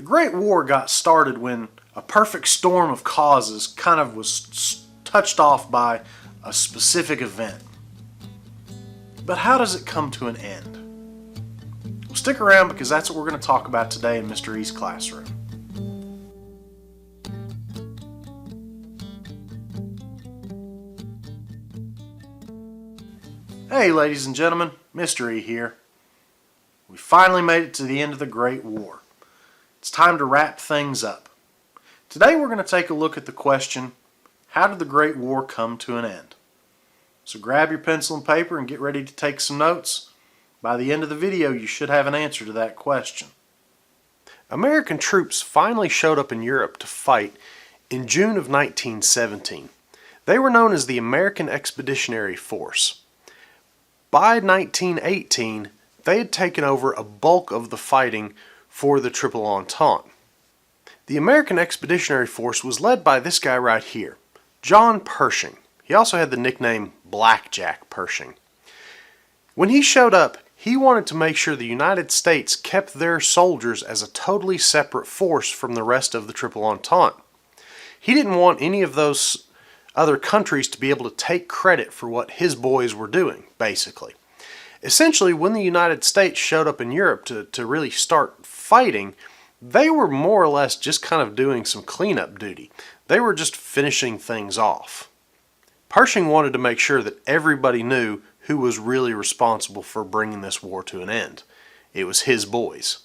The Great War got started when a perfect storm of causes kind of was touched off by a specific event. But how does it come to an end? Well, stick around because that's what we're going to talk about today in Mr. E's classroom. Hey ladies and gentlemen, Mr. E here. We finally made it to the end of the Great War. It's time to wrap things up. Today we're going to take a look at the question, how did the Great War come to an end? So grab your pencil and paper and get ready to take some notes. By the end of the video you should have an answer to that question. American troops finally showed up in Europe to fight in June of 1917. They were known as the American Expeditionary Force. By 1918, they had taken over a bulk of the fighting for the Triple Entente. The American Expeditionary Force was led by this guy right here, John Pershing. He also had the nickname Blackjack Pershing. When he showed up, he wanted to make sure the United States kept their soldiers as a totally separate force from the rest of the Triple Entente. He didn't want any of those other countries to be able to take credit for what his boys were doing, basically. Essentially, when the United States showed up in Europe to really start fighting, they were more or less just kind of doing some cleanup duty. They were just finishing things off. Pershing wanted to make sure that everybody knew who was really responsible for bringing this war to an end. It was his boys.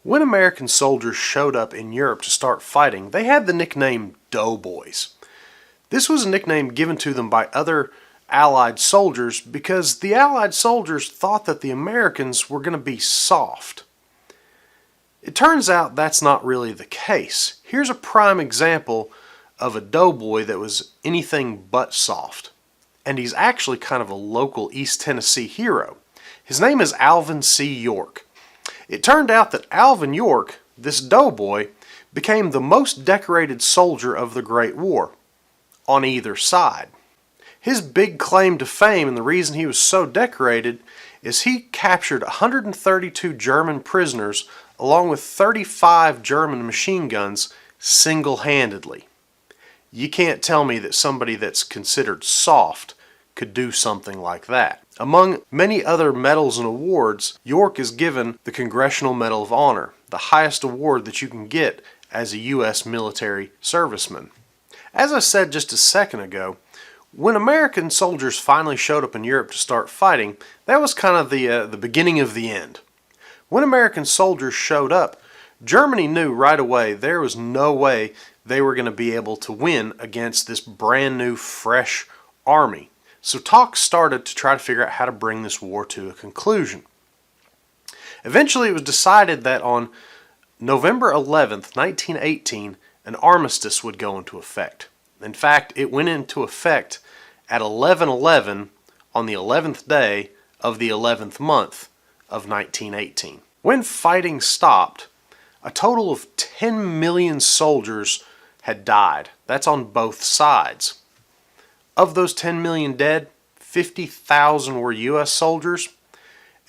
When American soldiers showed up in Europe to start fighting, they had the nickname Doughboys. This was a nickname given to them by other Allied soldiers because the Allied soldiers thought that the Americans were going to be soft. It turns out that's not really the case. Here's a prime example of a doughboy that was anything but soft. And he's actually kind of a local East Tennessee hero. His name is Alvin C. York. It turned out that Alvin York, this doughboy, became the most decorated soldier of the Great War, on either side. His big claim to fame and the reason he was so decorated is he captured 132 German prisoners along with 35 German machine guns single-handedly. You can't tell me that somebody that's considered soft could do something like that. Among many other medals and awards, York is given the Congressional Medal of Honor, the highest award that you can get as a U.S. military serviceman. As I said just a second ago, when American soldiers finally showed up in Europe to start fighting, that was kind of the beginning of the end. When American soldiers showed up, Germany knew right away there was no way they were going to be able to win against this brand new, fresh army. So talks started to try to figure out how to bring this war to a conclusion. Eventually it was decided that on November 11th, 1918, an armistice would go into effect. In fact, it went into effect at 11/11 on the 11th day of the 11th month of 1918. When fighting stopped, a total of 10 million soldiers had died. That's on both sides. Of those 10 million dead, 50,000 were U.S. soldiers,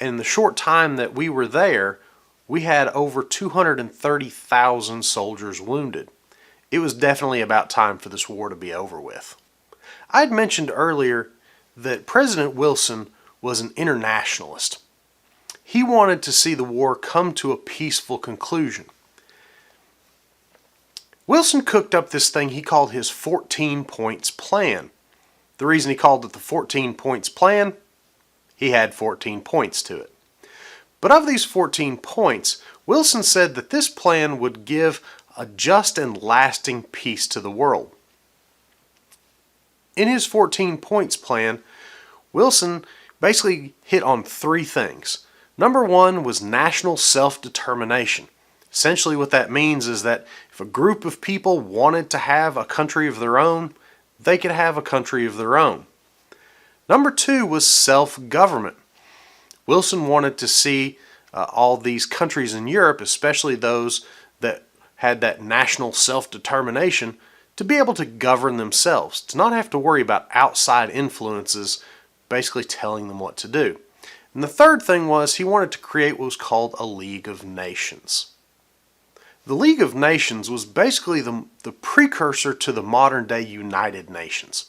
and in the short time that we were there, we had over 230,000 soldiers wounded. It was definitely about time for this war to be over with. I had mentioned earlier that President Wilson was an internationalist. He wanted to see the war come to a peaceful conclusion. Wilson cooked up this thing he called his 14 points plan. The reason he called it the 14 points plan, he had 14 points to it. But of these 14 points, Wilson said that this plan would give a just and lasting peace to the world. In his 14 points plan, Wilson basically hit on three things. Number one was national self-determination. Essentially what that means is that if a group of people wanted to have a country of their own, they could have a country of their own. Number two was self-government. Wilson wanted to see all these countries in Europe, especially those that had that national self-determination, to be able to govern themselves, to not have to worry about outside influences basically telling them what to do. And the third thing was he wanted to create what was called a League of Nations. The League of Nations was basically the precursor to the modern day United Nations.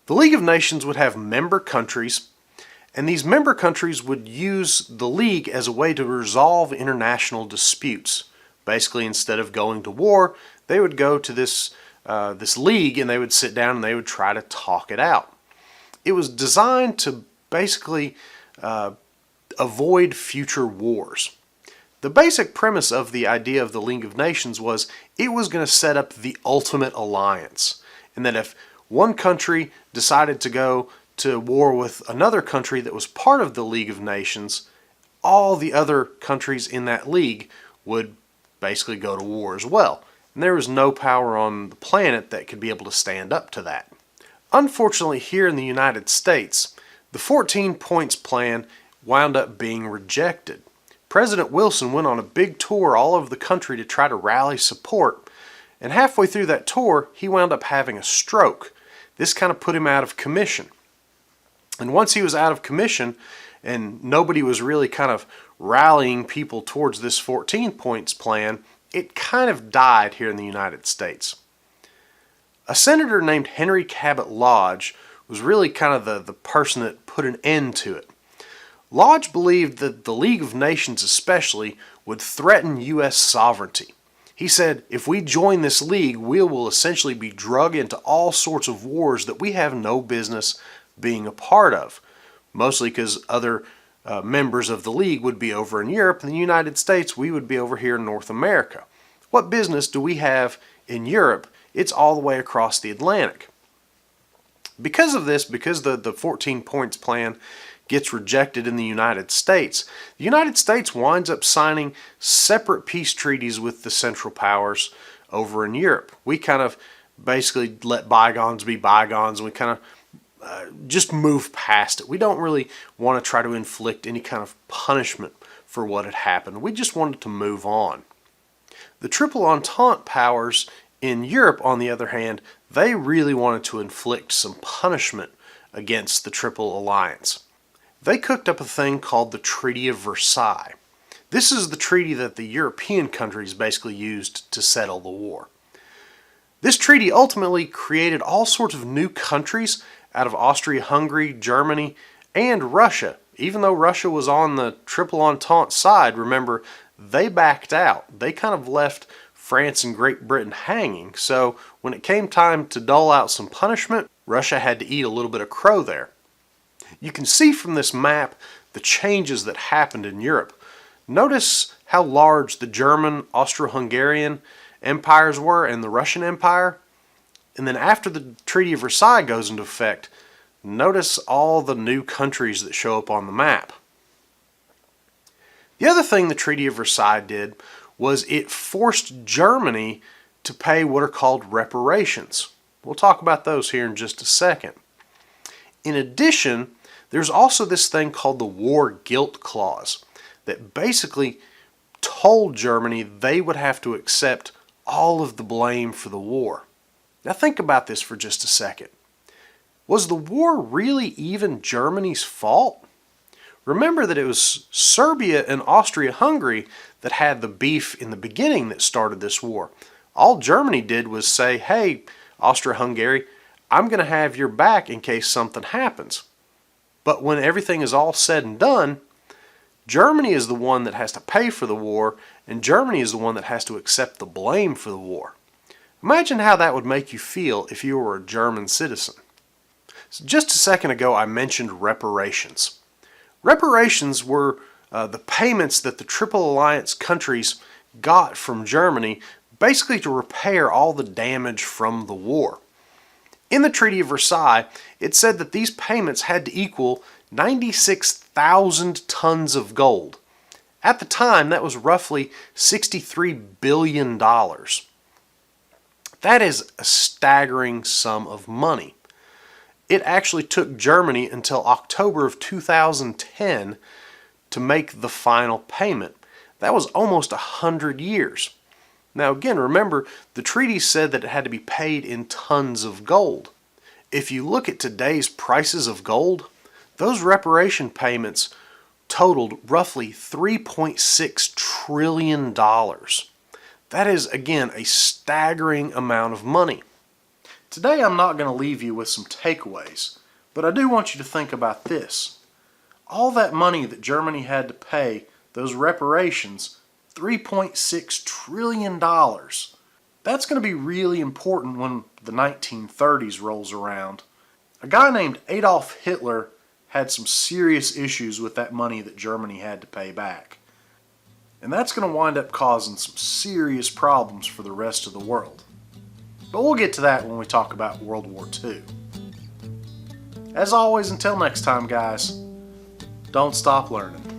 The League of Nations would have member countries, and these member countries would use the League as a way to resolve international disputes. Basically, instead of going to war, they would go to this League and they would sit down and they would try to talk it out. It was designed to basically avoid future wars. The basic premise of the idea of the League of Nations was it was going to set up the ultimate alliance, and that if one country decided to go to war with another country that was part of the League of Nations, all the other countries in that league would basically go to war as well. And there was no power on the planet that could be able to stand up to that. Unfortunately, here in the United States, the 14 points plan wound up being rejected. President Wilson went on a big tour all over the country to try to rally support, and halfway through that tour, he wound up having a stroke. This kind of put him out of commission. And once he was out of commission, and nobody was really kind of rallying people towards this 14 points plan, it kind of died here in the United States. A senator named Henry Cabot Lodge was really kind of the person that put an end to it. Lodge believed that the League of Nations especially would threaten U.S. sovereignty. He said, if we join this league, we will essentially be drug into all sorts of wars that we have no business being a part of, mostly because other members of the league would be over in Europe, and the United States, we would be over here in North America. What business do we have in Europe? It's all the way across the Atlantic. Because of this, because the 14 points plan gets rejected in the United States winds up signing separate peace treaties with the Central Powers over in Europe. We kind of basically let bygones be bygones, and we kind of just move past it. We don't really want to try to inflict any kind of punishment for what had happened. We just wanted to move on. The Triple Entente powers in Europe, on the other hand, they really wanted to inflict some punishment against the Triple Alliance. They cooked up a thing called the Treaty of Versailles. This is the treaty that the European countries basically used to settle the war. This treaty ultimately created all sorts of new countries out of Austria-Hungary, Germany, and Russia. Even though Russia was on the Triple Entente side, remember, they backed out. They kind of left France and Great Britain hanging. So when it came time to dole out some punishment, Russia had to eat a little bit of crow there. You can see from this map the changes that happened in Europe. Notice how large the German, Austro-Hungarian empires were and the Russian Empire. And then after the Treaty of Versailles goes into effect, notice all the new countries that show up on the map. The other thing the Treaty of Versailles did was it forced Germany to pay what are called reparations. We'll talk about those here in just a second. In addition, there's also this thing called the War Guilt Clause that basically told Germany they would have to accept all of the blame for the war. Now think about this for just a second. Was the war really even Germany's fault? Remember that it was Serbia and Austria-Hungary that had the beef in the beginning that started this war. All Germany did was say, hey, Austria-Hungary, I'm going to have your back in case something happens. But when everything is all said and done, Germany is the one that has to pay for the war, and Germany is the one that has to accept the blame for the war. Imagine how that would make you feel if you were a German citizen. So just a second ago I mentioned reparations. Reparations were the payments that the Triple Alliance countries got from Germany basically to repair all the damage from the war. In the Treaty of Versailles, it said that these payments had to equal 96,000 tons of gold. At the time, that was roughly $63 billion. That is a staggering sum of money. It actually took Germany until October of 2010 to make the final payment. That was almost 100 years. Now again, remember, the treaty said that it had to be paid in tons of gold. If you look at today's prices of gold, those reparation payments totaled roughly $3.6 trillion. That is, again, a staggering amount of money. Today I'm not going to leave you with some takeaways, but I do want you to think about this. All that money that Germany had to pay, those reparations, $3.6 trillion. That's going to be really important when the 1930s rolls around. A guy named Adolf Hitler had some serious issues with that money that Germany had to pay back. And that's going to wind up causing some serious problems for the rest of the world. But we'll get to that when we talk about World War II. As always, until next time, guys, don't stop learning.